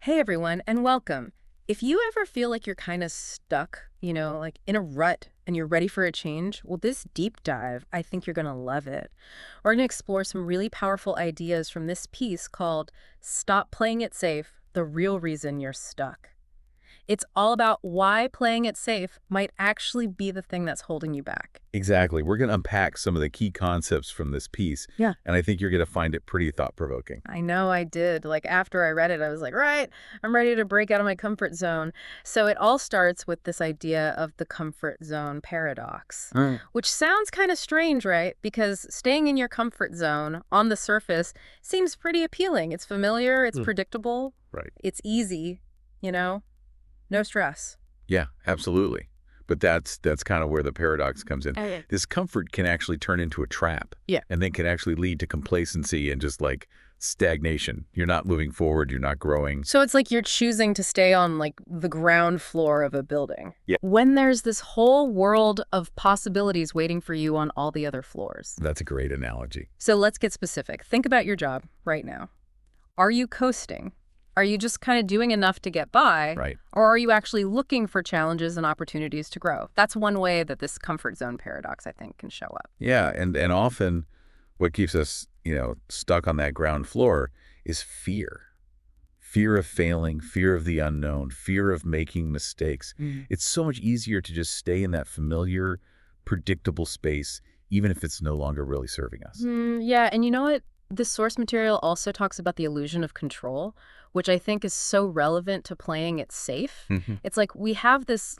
Hey everyone, and welcome. If you ever feel like you're kind of stuck, like in a rut and you're ready for a change, well, this deep dive, I think you're going to love it. We're going to explore some really powerful ideas from this piece called Stop Playing It Safe, The Real Reason You're Stuck. It's all about why playing it safe might actually be the thing that's holding you back. Exactly. We're going to unpack some of the key concepts from this piece, Yeah. and I think you're going to find it pretty thought-provoking. I know I did. Like after I read it, I was like, right, I'm ready to break out of my comfort zone. So it all starts with this idea of the comfort zone paradox, Mm. which sounds kind of strange, right? Because staying in your comfort zone on the surface seems pretty appealing. It's familiar, it's Hmm. predictable, Right. it's easy, you know, no stress. Yeah, absolutely. But that's kind of where the paradox comes in. Yeah. This comfort can actually turn into a trap. Yeah. And then can actually lead to complacency and just like stagnation. You're not moving forward, you're not growing. So it's like you're choosing to stay on like the ground floor of a building. Yeah. When there's this whole world of possibilities waiting for you on all the other floors. That's a great analogy. So let's get specific. Think about your job right now. Are you coasting? Are you just kind of doing enough to get by? Right. Or are you actually looking for challenges and opportunities to grow? That's one way that this comfort zone paradox, I think, can show up. Yeah, and often what keeps us, stuck on that ground floor is fear. Fear of failing, fear of the unknown, fear of making mistakes. It's so much easier to just stay in that familiar, predictable space, even if it's no longer really serving us. Yeah, and you know what? This source material also talks about the illusion of control, which I think is so relevant to playing it safe. Mhm. It's like we have this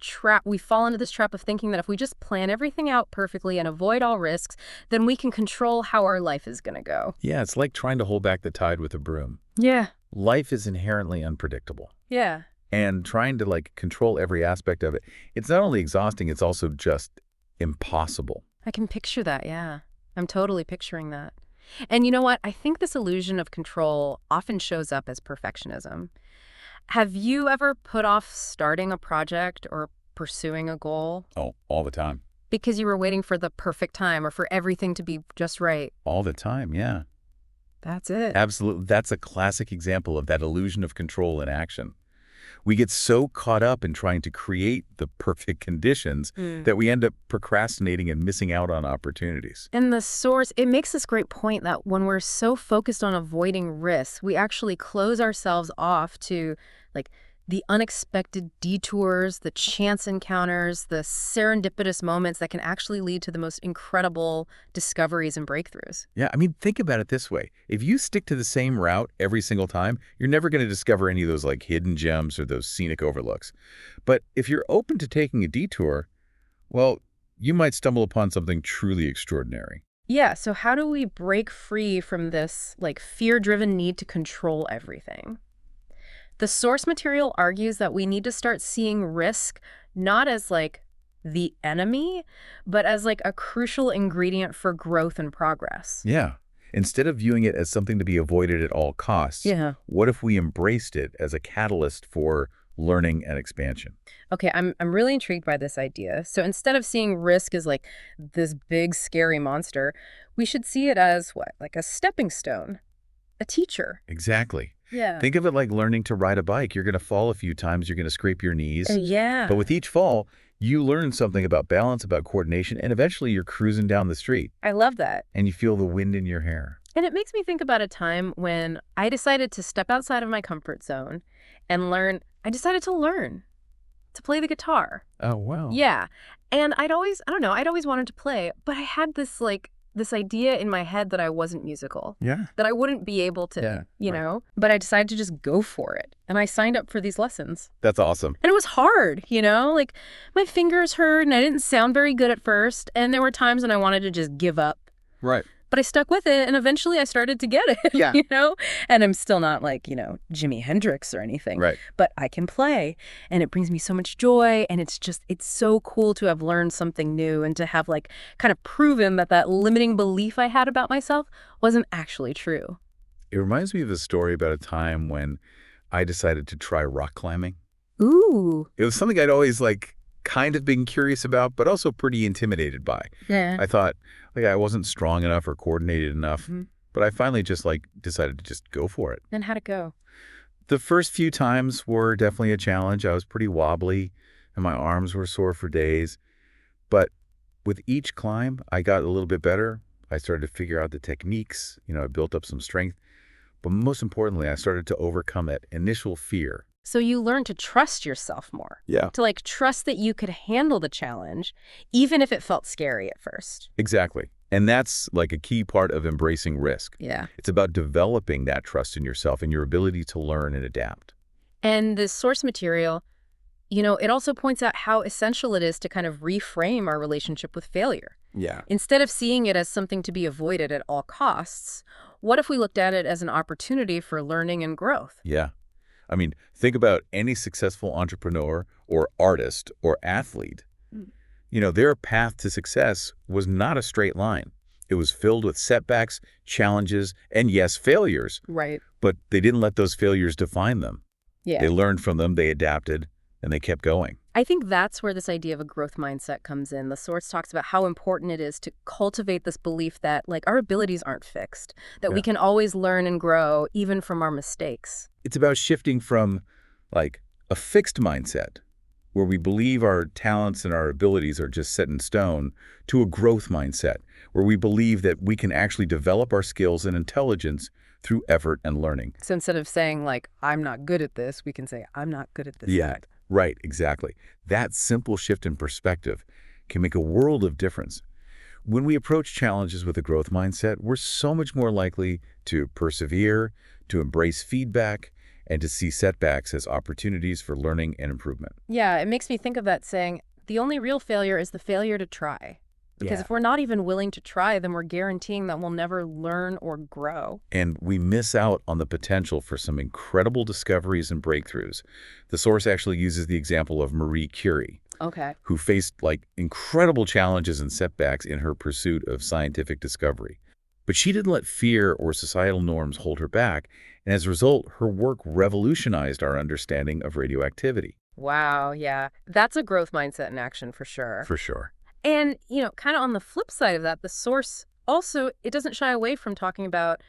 trap, we fall into this trap of thinking that if we just plan everything out perfectly and avoid all risks, then we can control how our life is going to go. Yeah, it's like trying to hold back the tide with a broom. Yeah. Life is inherently unpredictable. Yeah. And trying to control every aspect of it, it's not only exhausting, it's also just impossible. I can picture that, yeah. I'm totally picturing that. And you know what? I think this illusion of control often shows up as perfectionism. Have you ever put off starting a project or pursuing a goal Oh, all the time. because you were waiting for the perfect time or for everything to be just right? All the time, yeah. That's it. Absolutely. That's a classic example of that illusion of control in action. We get so caught up in trying to create the perfect conditions that we end up procrastinating and missing out on opportunities. And the source, it makes this great point that when we're so focused on avoiding risks, we actually close ourselves off to like the unexpected detours, the chance encounters, the serendipitous moments that can actually lead to the most incredible discoveries and breakthroughs. Yeah, I mean, think about it this way. If you stick to the same route every single time, you're never going to discover any of those hidden gems or those scenic overlooks. But if you're open to taking a detour, well, you might stumble upon something truly extraordinary. Yeah, so how do we break free from this fear-driven need to control everything? The source material argues that we need to start seeing risk not as the enemy, but as a crucial ingredient for growth and progress. Yeah. Instead of viewing it as something to be avoided at all costs, Yeah. what if we embraced it as a catalyst for learning and expansion? Okay, I'm really intrigued by this idea. So instead of seeing risk as this big scary monster, we should see it as what? Like a stepping stone, a teacher. Exactly. Yeah. Think of it like learning to ride a bike. You're going to fall a few times, you're going to scrape your knees. Yeah. But with each fall, you learn something about balance, about coordination, and eventually you're cruising down the street I love that. and you feel the wind in your hair. And it makes me think about a time when I decided to step outside of my comfort zone and learn. I decided to learn to play the guitar. Oh, wow. Yeah. And I don't know, I'd always wanted to play, but I had this idea in my head that I wasn't musical, Yeah. that I wouldn't be able to, Yeah, right. but I decided to just go for it. And I signed up for these lessons. That's awesome. And it was hard, my fingers hurt and I didn't sound very good at first. And there were times when I wanted to just give up. Right. But I stuck with it, and eventually I started to get it, Yeah. And I'm still not Jimi Hendrix or anything. Right. But I can play, and it brings me so much joy, and it's so cool to have learned something new and to have kind of proven that limiting belief I had about myself wasn't actually true. It reminds me of a story about a time when I decided to try rock climbing. Ooh. It was something I'd always kind of been curious about, but also pretty intimidated by. Yeah. I thought I wasn't strong enough or coordinated enough, Mhm. but I finally just decided to just go for it. And how'd it go? The first few times were definitely a challenge. I was pretty wobbly, and my arms were sore for days. But with each climb, I got a little bit better. I started to figure out the techniques. I built up some strength. But most importantly, I started to overcome that initial fear. So you learn to trust yourself more, Yeah. to trust that you could handle the challenge, even if it felt scary at first. Exactly. And that's like a key part of embracing risk. Yeah. It's about developing that trust in yourself and your ability to learn and adapt. And the source material, it also points out how essential it is to kind of reframe our relationship with failure. Yeah. Instead of seeing it as something to be avoided at all costs, what if we looked at it as an opportunity for learning and growth? Yeah. I mean, think about any successful entrepreneur or artist or athlete. Their path to success was not a straight line. It was filled with setbacks, challenges, and yes, failures. Right. But they didn't let those failures define them. Yeah. They learned from them, they adapted, and they kept going. I think that's where this idea of a growth mindset comes in. The source talks about how important it is to cultivate this belief that, our abilities aren't fixed, that we Yeah. can always learn and grow, even from our mistakes. It's about shifting from, a fixed mindset, where we believe our talents and our abilities are just set in stone, to a growth mindset, where we believe that we can actually develop our skills and intelligence through effort and learning. So instead of saying, I'm not good at this, we can say, I'm not good at this Yeah, yet. right, exactly. That simple shift in perspective can make a world of difference. When we approach challenges with a growth mindset, we're so much more likely to persevere, to embrace feedback, and to see setbacks as opportunities for learning and improvement. Yeah, it makes me think of that saying, the only real failure is the failure to try. Because Yeah. if we're not even willing to try, then we're guaranteeing that we'll never learn or grow. And we miss out on the potential for some incredible discoveries and breakthroughs. The source actually uses the example of Marie Curie, Okay. who faced incredible challenges and setbacks in her pursuit of scientific discovery. But she didn't let fear or societal norms hold her back, and as a result, her work revolutionized our understanding of radioactivity. Wow, yeah. That's a growth mindset in action for sure. For sure. And, kind of on the flip side of that, the source also, it doesn't shy away from talking about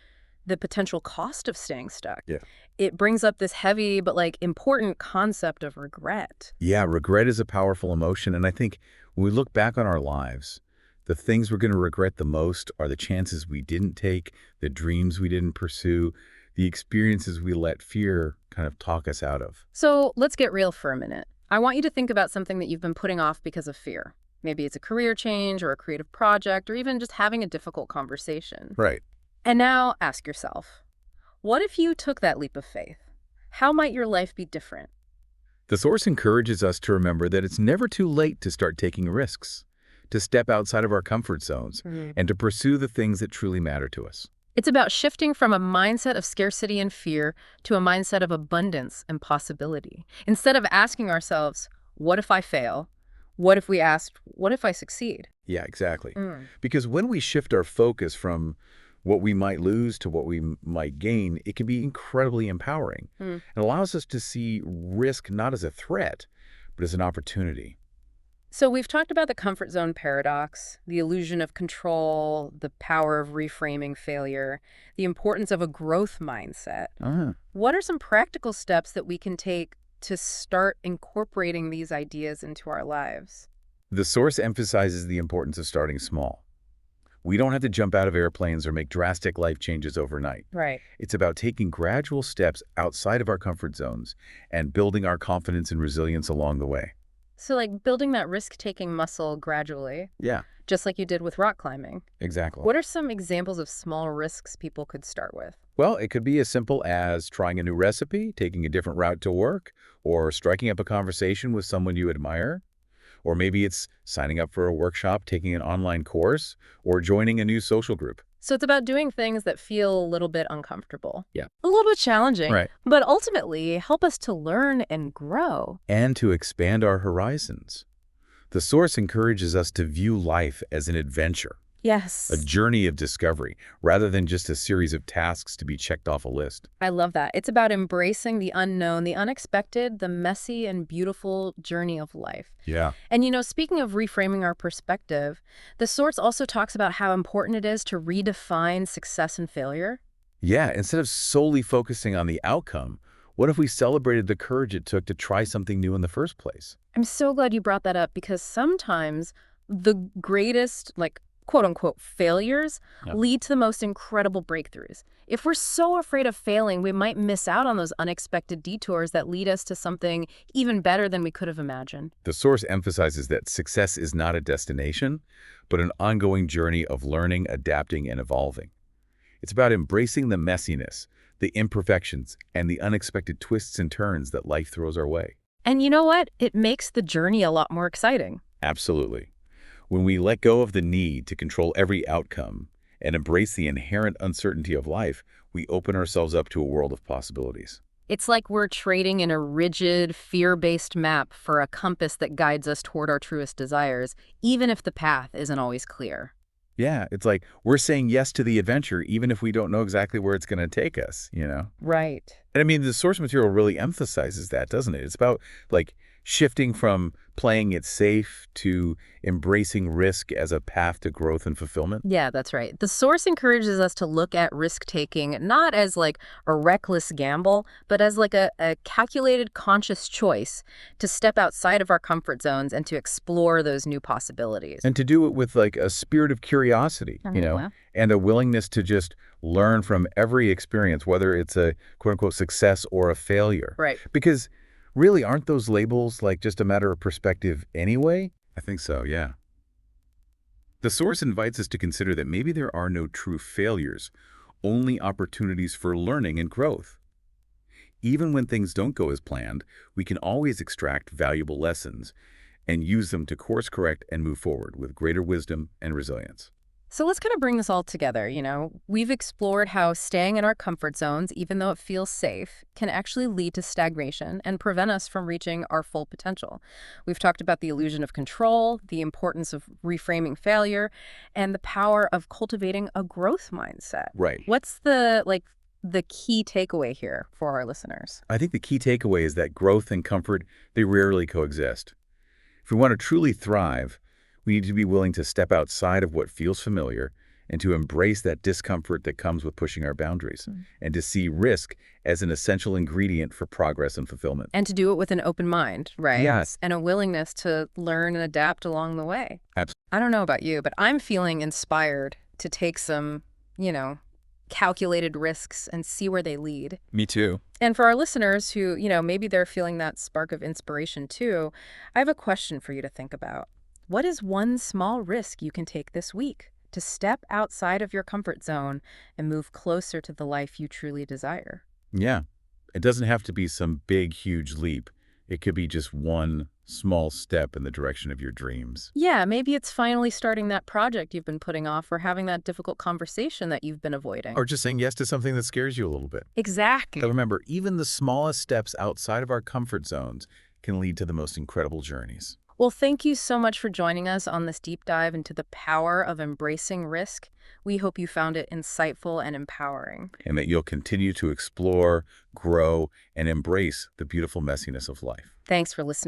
the potential cost of staying stuck. Yeah. It brings up this heavy but important concept of regret. Yeah, regret is a powerful emotion, and I think when we look back on our lives, the things we're going to regret the most are the chances we didn't take, the dreams we didn't pursue, the experiences we let fear kind of talk us out of. So let's get real for a minute. I want you to think about something that you've been putting off because of fear. Maybe it's a career change or a creative project or even just having a difficult conversation. Right. And now ask yourself, what if you took that leap of faith? How might your life be different? The source encourages us to remember that it's never too late to start taking risks, to step outside of our comfort zones, and to pursue the things that truly matter to us. It's about shifting from a mindset of scarcity and fear to a mindset of abundance and possibility. Instead of asking ourselves, what if I fail? What if we asked, what if I succeed? Yeah, exactly. Because when we shift our focus from what we might lose to what we might gain, it can be incredibly empowering. It allows us to see risk not as a threat, but as an opportunity. So we've talked about the comfort zone paradox, the illusion of control, the power of reframing failure, the importance of a growth mindset. What are some practical steps that we can take to start incorporating these ideas into our lives? The source emphasizes the importance of starting small. We don't have to jump out of airplanes or make drastic life changes overnight. Right. It's about taking gradual steps outside of our comfort zones and building our confidence and resilience along the way. So building that risk-taking muscle gradually, Yeah, just like you did with rock climbing. exactly. What are some examples of small risks people could start with? Well, it could be as simple as trying a new recipe, taking a different route to work, or striking up a conversation with someone you admire. Or maybe it's signing up for a workshop, taking an online course, or joining a new social group. So it's about doing things that feel a little bit uncomfortable. Yeah. A little bit challenging. Right. But ultimately help us to learn and grow. And to expand our horizons. The source encourages us to view life as an adventure, Yes. a journey of discovery, rather than just a series of tasks to be checked off a list. I love that. It's about embracing the unknown, the unexpected, the messy and beautiful journey of life. Yeah. And speaking of reframing our perspective, the source also talks about how important it is to redefine success and failure. Yeah, instead of solely focusing on the outcome, What if we celebrated the courage it took to try something new in the first place? I'm so glad you brought that up because sometimes the greatest, like, quote unquote, failures Yeah. lead to the most incredible breakthroughs. If we're so afraid of failing, we might miss out on those unexpected detours that lead us to something even better than we could have imagined. The source emphasizes that success is not a destination, but an ongoing journey of learning, adapting, and evolving. It's about embracing the messiness, the imperfections, and the unexpected twists and turns that life throws our way. And you know what? It makes the journey a lot more exciting. Absolutely. When we let go of the need to control every outcome and embrace the inherent uncertainty of life, we open ourselves up to a world of possibilities. It's like we're trading in a rigid, fear-based map for a compass that guides us toward our truest desires, even if the path isn't always clear. Yeah, it's like we're saying yes to the adventure even if we don't know exactly where it's going to take us. Right. And I mean, the source material really emphasizes that, doesn't it? It's about like shifting from playing it safe to embracing risk as a path to growth and fulfillment. Yeah, that's right. The source encourages us to look at risk-taking not as like a reckless gamble, but as like a calculated, conscious choice to step outside of our comfort zones and to explore those new possibilities. And to do it with like a spirit of curiosity, Well, and a willingness to just learn from every experience, whether it's a quote unquote success or a failure. right. Because really, aren't those labels like just a matter of perspective anyway? I think so, yeah. The source invites us to consider that maybe there are no true failures, only opportunities for learning and growth. Even when things don't go as planned, we can always extract valuable lessons and use them to course correct and move forward with greater wisdom and resilience. So let's kind of bring this all together. We've explored how staying in our comfort zones, even though it feels safe, can actually lead to stagnation and prevent us from reaching our full potential. We've talked about the illusion of control, the importance of reframing failure, and the power of cultivating a growth mindset. Right. What's the key takeaway here for our listeners? I think the key takeaway is that growth and comfort, they rarely coexist. If we want to truly thrive, we need to be willing to step outside of what feels familiar and to embrace that discomfort that comes with pushing our boundaries, and to see risk as an essential ingredient for progress and fulfillment. And to do it with an open mind, right? Yes. And a willingness to learn and adapt along the way. Absolutely. I don't know about you, but I'm feeling inspired to take some, calculated risks and see where they lead. Me too. And for our listeners who, maybe they're feeling that spark of inspiration too, I have a question for you to think about. What is one small risk you can take this week to step outside of your comfort zone and move closer to the life you truly desire? Yeah. It doesn't have to be some big, huge leap. It could be just one small step in the direction of your dreams. Yeah, maybe it's finally starting that project you've been putting off or having that difficult conversation that you've been avoiding. Or just saying yes to something that scares you a little bit. Exactly. But remember, even the smallest steps outside of our comfort zones can lead to the most incredible journeys. Well, thank you so much for joining us on this deep dive into the power of embracing risk. We hope you found it insightful and empowering. And that you'll continue to explore, grow, and embrace the beautiful messiness of life. Thanks for listening.